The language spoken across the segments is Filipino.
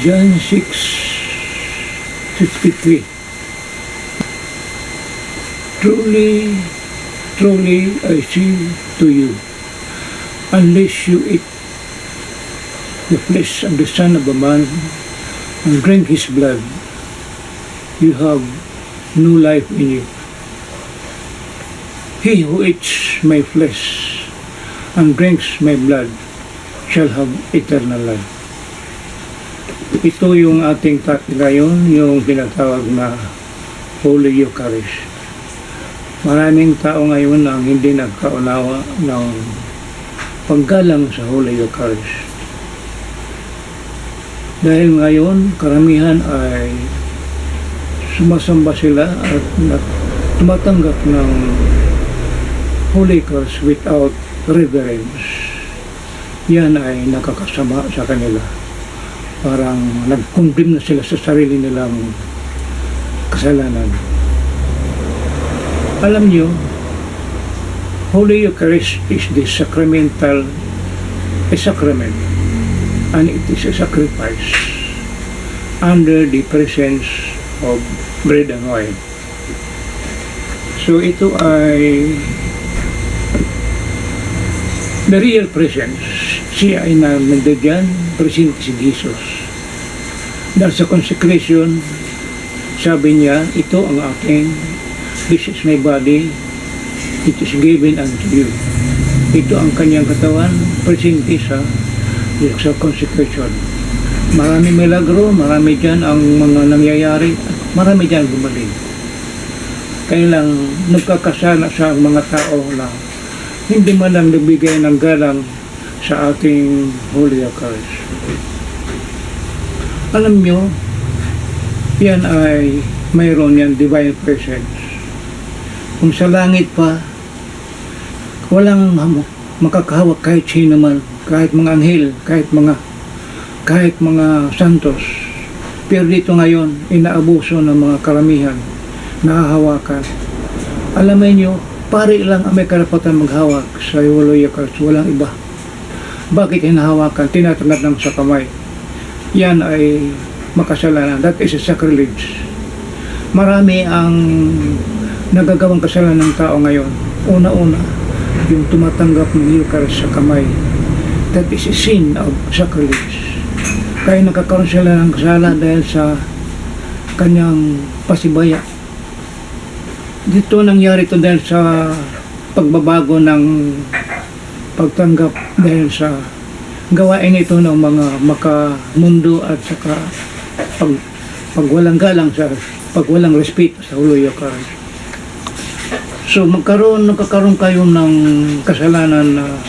John 6:53. Truly, truly I say to you, unless you eat the flesh of the Son of a Man and drink his blood, you have no life in you. He who eats my flesh and drinks my blood shall have eternal life. Ito yung ating topic ngayon, yung tinatawag na Holy Eucharist. Maraming tao ngayon ang hindi nagkaunawa ng paggalang sa Holy Eucharist. Dahil ngayon, karamihan ay sumasamba sila at tumatanggap ng Holy Eucharist without reverence. Yan ay nakakasama sa kanila. Parang nag-condemn na sila sa sarili nilang kasalanan. Alam nyo, Holy Eucharist is the sacrament, and it is a sacrifice under the presence of bread and wine. So ito ay the real presence. Siya ay nandiyan, present si Jesus. Dahil sa consecration, sabi niya, ito ang aking, this is my body, it is given unto you. Ito ang kanyang katawan, present sa consecration. Marami milagro, marami dyan ang mga nangyayari, marami dyan gumaling. Kaya lang nagkakasala sa mga tao na hindi man lang nagbigay ng galang sa ating Holy Eucharist. Alam nyo, yan ay mayroon yan divine presence. Kung sa langit pa, walang makakahawak kahit sino man, kahit mga anghel, kahit mga santos. Pero dito ngayon, inaabuso ng mga karamihan, nahahawakan. Alam niyo, pari lang ang may karapatan maghawak sa Holy Eucharist, walang iba. Bakit hinahawakan? Tinatanggap lang sa kamay. Yan ay makasalanan. That is a sacrilege. Marami ang nagagawang kasalanan ng tao ngayon. Una-una, yung tumatanggap ng Eucharist sa kamay. That is a sin of sacrilege. Kaya nakakaroon sila ng kasala dahil sa kanyang pasibaya. Dito nangyari ito dahil sa pagbabago ng pagtanggap dahil sa gawain ito ng mga makamundo at saka pagwalang galang sa pagwalang respeto sa Holy Eucharist. So nagkakaroon kayo ng kasalanan na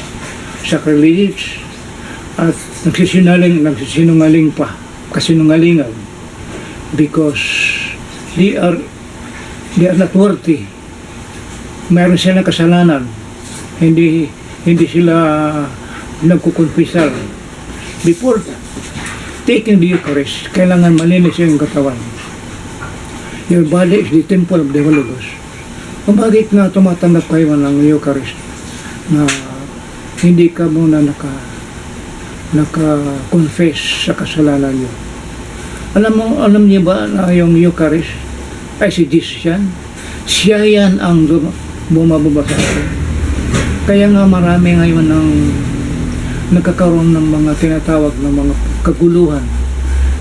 sacrilege at nagsisinungaling pa, kasinungalingan, because they are not worthy. Mayroon silang kasalanan, hindi sila nagkukonfisal. Before taking the Eucharist, kailangan malinis yung katawan. Your body is the temple of the Holy Ghost. Kung bakit nga tumatanggap kayo ng Eucharist na hindi ka muna naka-confess sa kasalanan niyo? Alam niyo ba na yung Eucharist ay si Jesus yan? Siya yan ang bumababa sa atin. Kaya nga marami ngayon ang nagkakaroon ng mga tinatawag ng mga kaguluhan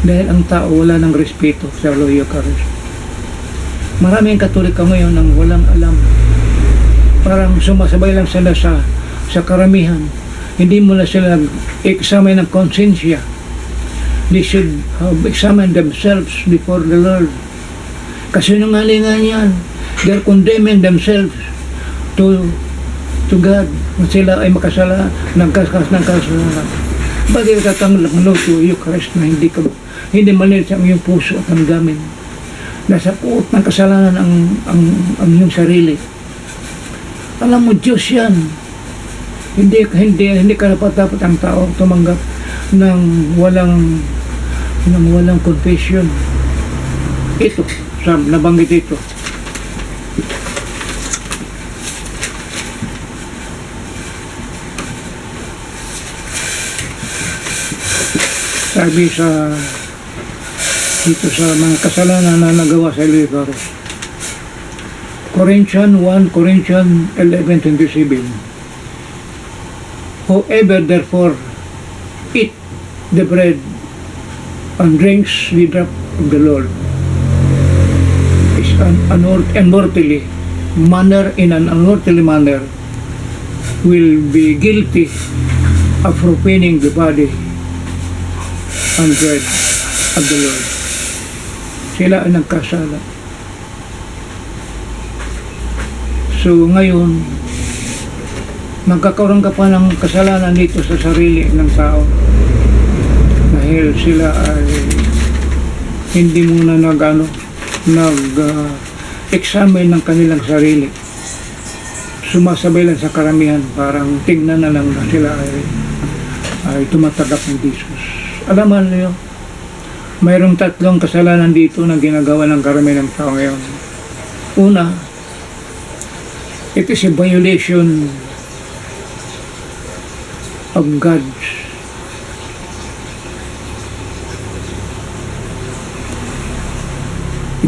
dahil ang tao wala ng respeto sa Holy Eucharist. Maraming Katolika ngayon ang walang alam. Parang sumasabay lang sila sa karamihan. Hindi mo na sila examine ng konsensya. They should have examined themselves before the Lord. Kasi nungalingan yan. They're condemning themselves to God. Kung sila ay makasala ng kasalanan. Bakit katanggap ng to Eucharist na hindi malinis ang iyong puso at damdamin? Nasa puot ng kasalanan ang iyong sarili. Alam mo, Diyos yan. Hindi karapat-dapat ang tao tumanggap ng walang confession. Ito, nabanggit ito. Sabi sa dito sa mga kasalanan na nagawa sa lugar. Corinthians 1, Corinthians 11:27. Whoever therefore eat the bread and drinks the drop of the Lord is unworthily manner in an unworthily manner will be guilty of profaning the body and bread of the Lord. Sila ang nagkasala. So ngayon, magkakaroon ka pa ng kasalanan dito sa sarili ng tao dahil sila ay hindi muna examine ng kanilang sarili. Sumasabay lang sa karamihan, parang tignan na lang na sila ay tumatagap ng Jesus. Alam niyo, mayroong 3 kasalanan dito na ginagawa ng karamihan ng tao ngayon. Una, it is a violation of God's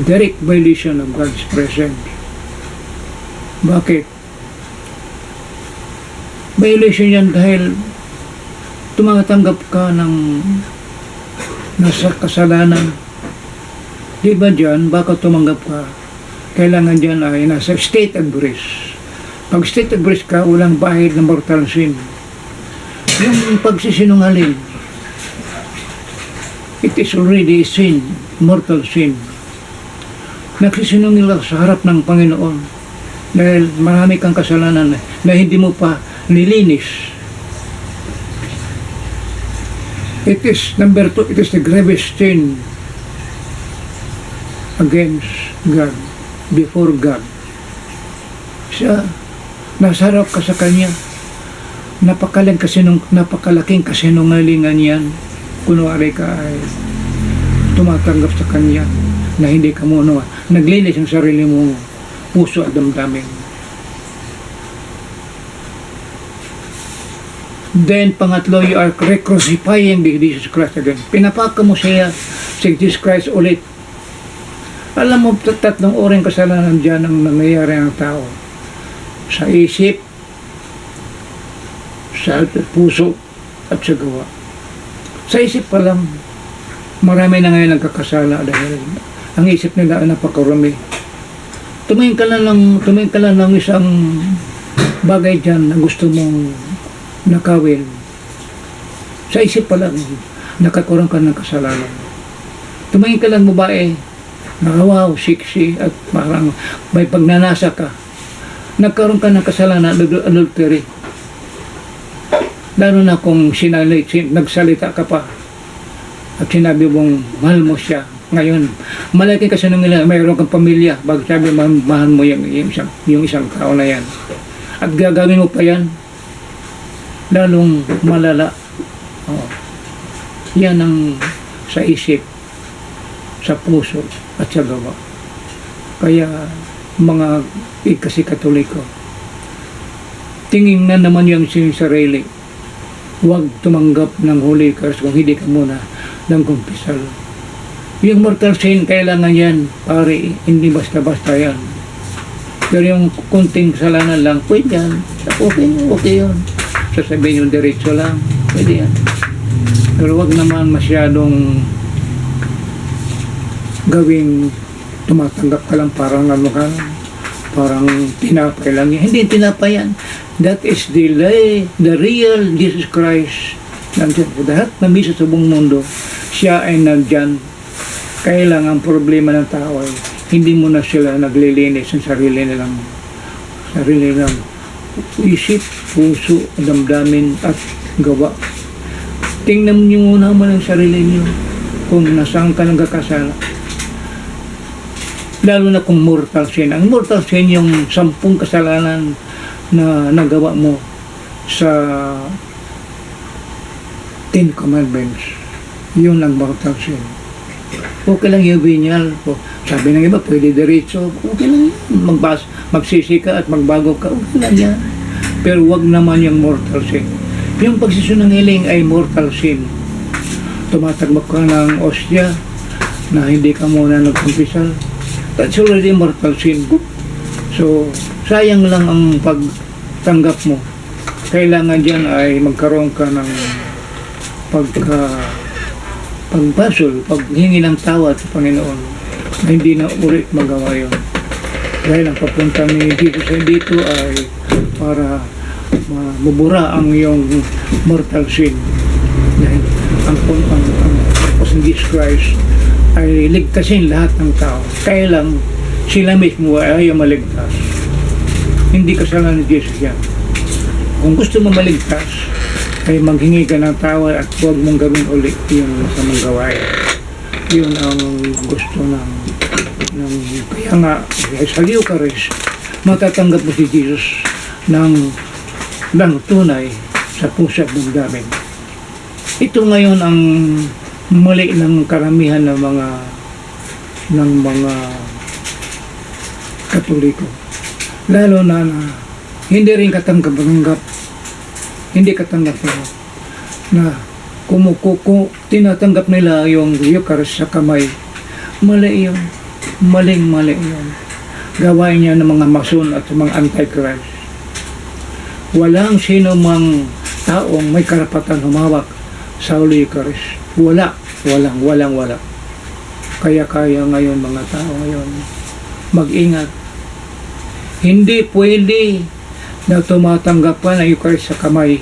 direct violation of God's presence. Bakit? Violation yan dahil tumatanggap ka ng nasa kasalanan. Di ba dyan, baka tumanggap ka, kailangan dyan ay nasa state of grace. Pag state of grace ka, walang bahid ng mortal sin. Yung pagsisinungaling, it is already a sin, mortal sin. Nagsisinungil ka sa harap ng Panginoon dahil marami kang kasalanan na hindi mo pa nilinis. It is number 2, it is the gravest sin against God, before God. Siya, nasa harap ka sa Kanya, napakalaking kasinungalingan yan. Kunwari ka ay tumatanggap sa Kanya na hindi ka muna naglinis ang sarili mo, puso at damdamin. Then, pangatlo, you are crucifying Jesus Christ again. Pinapaka mo siya si Jesus Christ ulit. Alam mo, 3 oring kasalanan dyan ang nangyayari ng tao. Sa isip, sa puso, at sa gawa. Sa isip pa lang, marami na ngayon nagkakasala dahil ang isip nila ay napakarami. Tumingin ka lang ng isang bagay dyan na gusto mong nakawin. Sa isip pa lang, nakakaroon ka ng kasalanan. Tumingin ka lang babae, wow, sexy, at parang may pagnanasa ka. Nagkaroon ka ng kasalanan, adultery. Lalo na kung nagsalita ka pa at sinabi mong mahal mo siya. Ngayon, malaki kasi nung nila, mayroon kang pamilya, bago sabi, mahal mo yung isang tao na yan. At gagawin mo pa yan, lalong malala. Oh. Yan ang sa isip, sa puso, at sa gawa. Kaya, mga kasi Katoliko, tingin na naman yung sarili. Huwag tumanggap ng Holy Curse kung hindi ka muna ng kumpisal. Yung mortal sin, kailangan yan, pare, hindi basta-basta yan. Pero yung kunting kasalanan lang, pwede yan. Okay yun. Sasabihin yung diretso lang, pwede yan. Pero wag naman masyadong gawing tumatanggap ka lang parang parang tinapay lang yan. Hindi tinapay yan. That is the real Jesus Christ. Nandiyan po lahat na misa sa buong mundo. Siya ay nandyan. Kailangan problema ng tao ay hindi mo na sila naglilinis ng sarili nilang isip, puso, damdamin at gawa. Tingnan niyo muna ang sarili niyo kung nasaan ka nagkakasala. Lalo na kung mortal sin. Ang mortal sin yung 10 kasalanan na nagawa mo sa 10 commandments. Yun ang mortal sin. Okay lang yung binyal. Sabi ng iba, pwede diretso. Okay lang yan. Magsisi ka at magbago ka. Okay lang yan. Pero wag naman yung mortal sin. Yung pagsisinungaling ay mortal sin. Tumatakbo ka ng ostya, na hindi ka muna nagkumpisal, that's already mortal sin. So, sayang lang ang pagtanggap mo. Kailangan dyan ay magkaroon ka ng paghingi ng tawad sa Panginoon na hindi na ulit magawa yun. Dahil ang papunta ni Jesus ay dito ay para mabura ang iyong mortal sin. Dahil ang purpose ni Jesus Christ ay ligtasin lahat ng tao. Kaya lang sila mismo ay ayaw maligtas. Hindi kasalanan ni Jesus yan. Kung gusto mo maligtas, ay maghingi ka ng tawad at huwag mong gawin ulit yung masamang gawain. Yun ang gusto ng kaya nga sa Eucharist, matatanggap mo si Jesus ng tunay sa puso at damdamin. Ito ngayon ang mali ng karamihan ng mga Katoliko. Lalo na hindi rin katanggap na tinatanggap nila yung Eucharist sa kamay. Mali yun. Mali yun. Gawain niya ng mga mason at mga antichrist. Walang sino mang taong may karapatan humawak sa Holy Eucharist. Walang. Kaya ngayon mga tao ngayon, mag-ingat. Hindi pwede na tumatanggap ka ng Eucharist sa kamay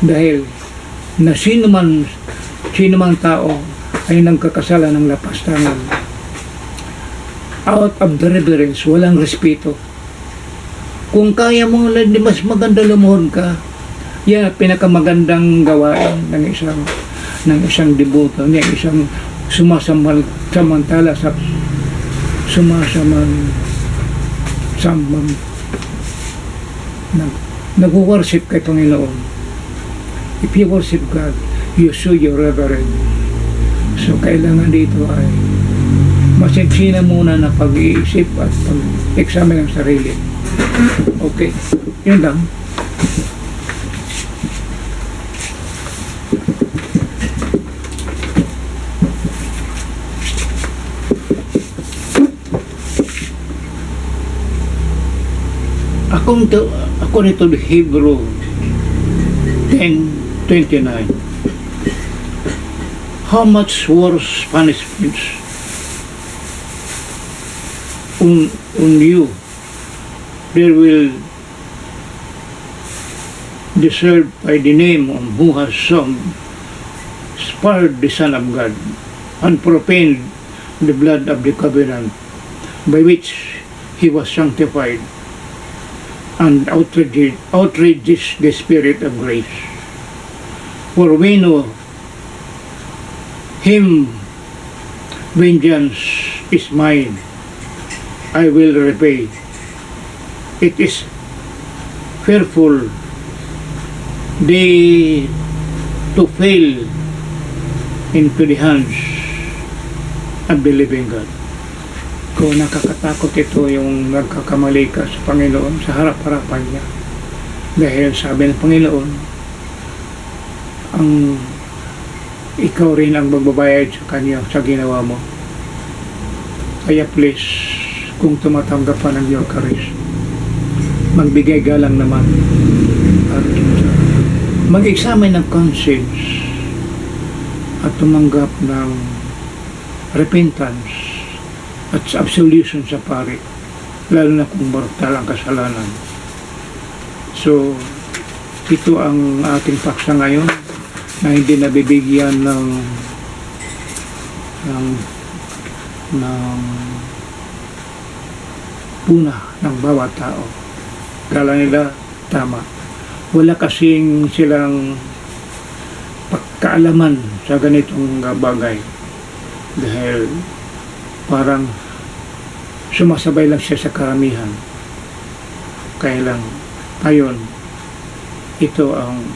dahil na sino man tao ay nagkakasala ng lapastangan. Out of the reverence, walang respeto. Kung kaya mo mas maganda lumuhod ka, yan pinakamagandang gawain ng isang deboto, ng isang sumasamantala sa nag-worship kay Panginoon. If you worship God, you show your reverence. So kailangan dito ay masinsina muna na pag-iisip at pag-examine ng sarili. Okay, yun lang. According to the Hebrew 10:29, how much worse punishments on you there will deserve by the name of who has spared the Son of God and profaned the blood of the covenant by which he was sanctified and outrages the Spirit of grace. For we know him, vengeance is mine, I will repay. It is fearful they to fail into the hands of the living God. Kung nakakatakot ito yung nagkakamali ka sa Panginoon sa harap-harapan niya. Dahil sabi ng Panginoon, ikaw rin ang magbabayad sa kanya sa ginawa mo. Kaya please, kung tumatanggap pa ng Eucharist, magbigay galang naman at mag-examine ng conscience at tumanggap ng repentance at absolution sa pari, lalo na kung mortal ang kasalanan. So, ito ang ating paksa ngayon na hindi nabibigyan ng puna ng bawat tao. Kala nila tama. Wala kasing silang pagkaalaman sa ganitong bagay dahil parang sumasabay lang siya sa karamihan. Kaya lang ayon, ito ang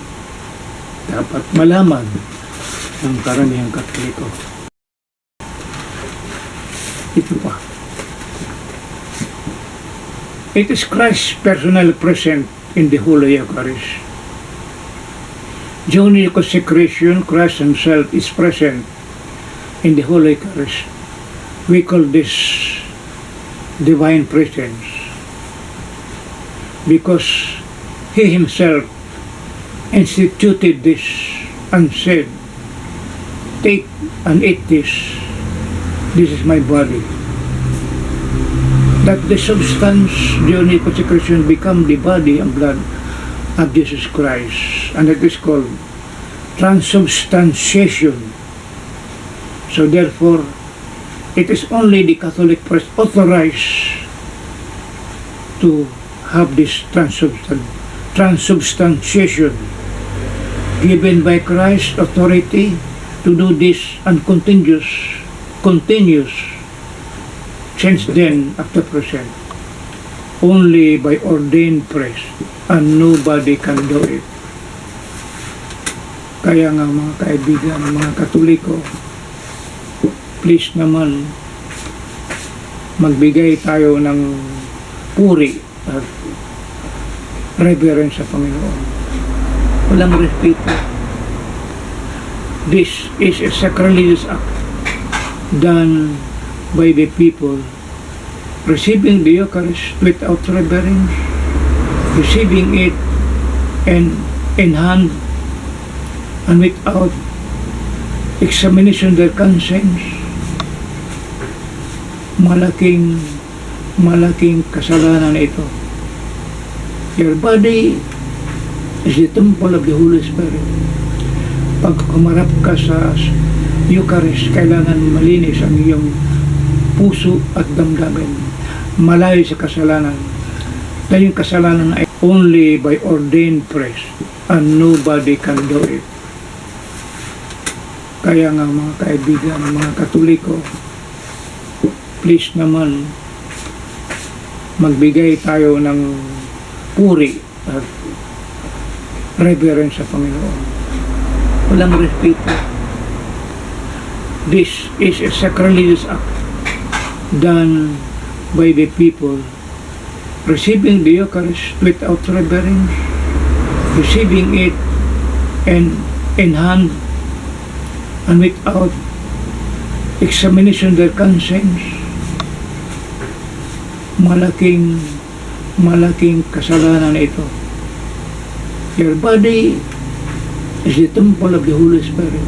dapat malaman ng karamihang Katoliko. Ito pa. It is Christ's personal presence in the Holy Eucharist. During the consecration, Christ himself is present in the Holy Eucharist. We call this divine presence because He Himself instituted this and said, "Take and eat this. This is my body." That the substance during the consecration become the body and blood of Jesus Christ, and it is called transubstantiation. So therefore, it is only the Catholic Priest authorized to have this transubstantiation given by Christ's authority to do this and continuous since then up to present, only by ordained priest, and nobody can do it. Kaya nga mga kaibigan, mga Katoliko, please naman magbigay tayo ng puri at reverence sa Panginoon. Walang respeto. This is a sacrilegious act done by the people receiving the Eucharist without reverence, receiving it in hand and without examination their conscience. Malaking kasalanan ito. Your body is the temple of the Holy Spirit. Pag kumarap ka sa Eucharist, kailangan malinis ang iyong puso at damdamin. Malayo sa kasalanan. Dahil yung kasalanan ay only by ordained priest, and nobody can do it. Kaya nga mga kaibigan, mga Katoliko, please naman magbigay tayo ng puri at reverence sa Panginoon. Walang respeto. This is a sacrilegious act done by the people receiving the Eucharist without reverence, receiving it in hand and without examination their conscience. Malaking kasalanan ito. Your body is the temple of the Holy Spirit.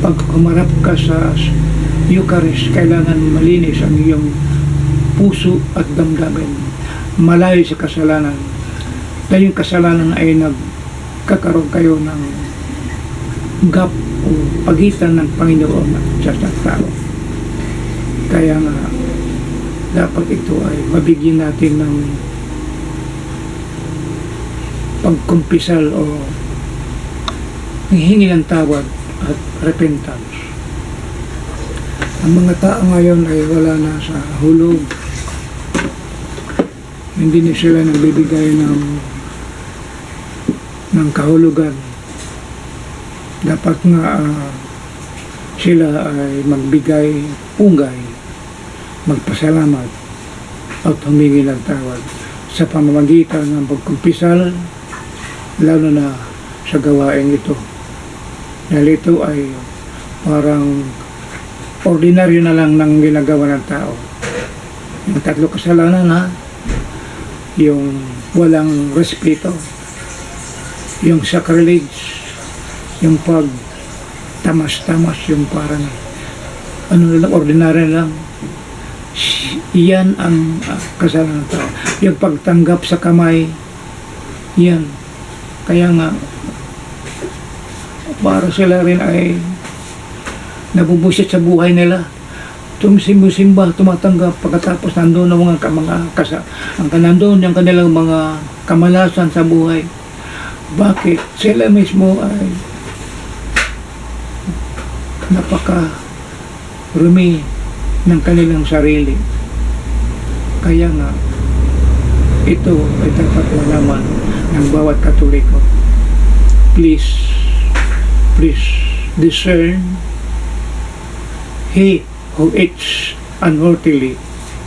Pag kumarap ka sa Eucharist, kailangan malinis ang iyong puso at damdamin. Malayo sa kasalanan. Dahil yung kasalanan ay nagkakaroon kayo ng gap o pagitan ng Panginoon at sa tao. Kaya nga, dapat ito ay mabigyan natin ng pagkumpisal o hingi ng tawad at repentance. Ang mga tao ngayon ay wala na sa hulog. Hindi na sila nagbibigay ng kahulugan. Dapat nga sila ay magbigay punggay, magpasalamat at humingi ng tawad sa pamamagitan ng pagkumpisal, lalo na sa gawain ito. Dahil ito ay parang ordinaryo na lang ng ginagawa ng tao. Yung tatlo kasalanan yung walang respeto, yung sacrilege, yung pag tamas-tamas, yung parang ordinaryo lang. Iyan ang kasalanan ng tao. Yung pagtanggap sa kamay, yan. Kaya nga, para sila rin ay nabubusit sa buhay nila. Simba, tumatanggap, pagkatapos nandun ang nandun yung kanilang mga kamalasan sa buhay. Bakit? Sila mismo ay napaka-rumi ng kanilang sarili. Kaya nga, ito ay dapat malaman ng bawat Katoliko. Please discern. He who eats unworthily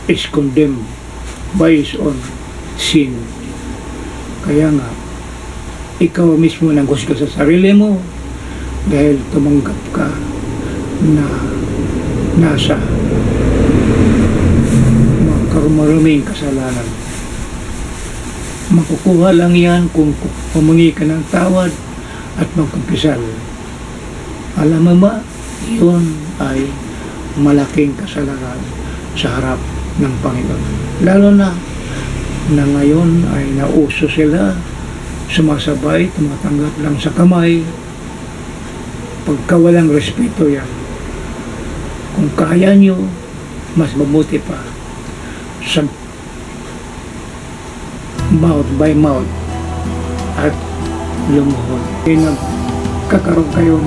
is condemned by his own sin. Kaya nga, ikaw mismo nang gusto sa sarili mo dahil tumanggap ka na nasa maruming kasalanan. Makukuha lang yan kung humingi ka ng tawad at magkumpisal. Alam mo ba, yun ay malaking kasalanan sa harap ng Panginoon. Lalo na ngayon ay nauso sila, sumasabay, tumatanggap lang sa kamay, pagka walang respeto yan. Kung kaya nyo, mas mabuti pa sa mouth by mouth at lumuhod. Kaya nagkakaroon kayo